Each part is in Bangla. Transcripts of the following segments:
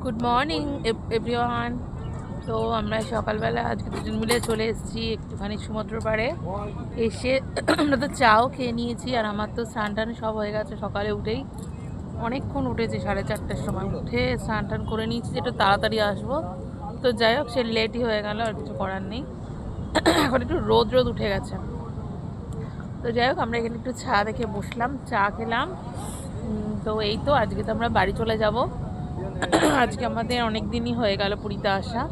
Good morning everyone. তো আমরা সকালবেলা আজকে দুজন মিলে চলে এসেছি একটুখানি সমুদ্র পাড়ে। এসে আমরা তো চাও খেয়ে নিয়েছি, আর আমার তো স্নান টান সব হয়ে গেছে সকালে উঠেই। অনেকক্ষণ উঠেছি, 4:30টার সময় উঠে স্নান টান করে নিয়েছি, যেটা তাড়াতাড়ি আসবো। তো যাই হোক, সে লেটই হয়ে গেল, আর কিছু করার নেই। এখন একটু রোদ রোদ উঠে গেছে। তো যাই হোক, আমরা এখানে একটু চা দেখে বসলাম, চা খেলাম। তো এই তো আজকে তো আমরা বাড়ি চলে যাব। আজকে আমাদের অনেক দিনই হয়ে গেল পুরীতে আসা।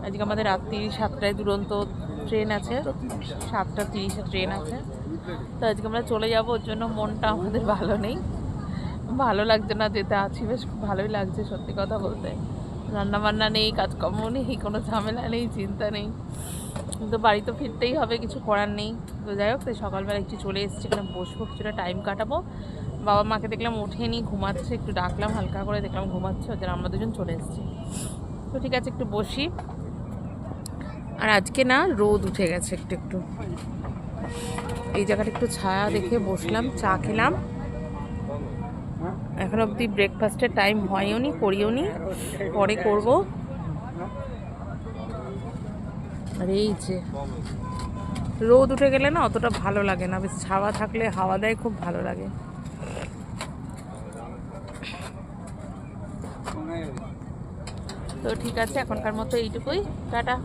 আজকে আমাদের রাত্রি 7টায় দুরন্ত ট্রেন আছে, 7:30-এ ট্রেন আছে। তো আজকে আমরা চলে যাব, ওর জন্য মনটা আমাদের ভালো নেই, ভালো লাগছে না যেতে। আছি বেশ ভালোই লাগছে সত্যি কথা বলতে। রান্নাবান্না নেই, কাজকর্ম নেই, কোনো ঝামেলা নেই, চিন্তা নেই, কিন্তু বাড়ি তো ফিরতেই হবে, কিছু করার নেই। তো যাই হোক, তাই সকালবেলা একটু চলে এসেছি, এখানে বসবো, কিছুটা টাইম কাটাবো। বাবা মাকে দেখলাম ওঠেনি, ঘুমাচ্ছে, একটু ডাকলাম হালকা করে, দেখলাম ঘুমাচ্ছে, ওদের আমরা দুজন চলে এসেছি। তো ঠিক আছে, একটু বসি। আর আজকে না রোদ উঠে গেছে একটু একটু, এই জায়গাটা একটু ছায়া দেখে বসলাম, চা খেলাম। এখন অবধি ব্রেকফাস্টের টাইম হয়ও নি, করিও নি, পরে করব। আর এই যে রোদ উঠে গেলে না অতটা ভালো লাগে না, বেশ ছাওয়া থাকলে হাওয়া দেয়, খুব ভালো লাগে। তো ঠিক আছে, এখনকার মতো এইটুকুই, টাটা।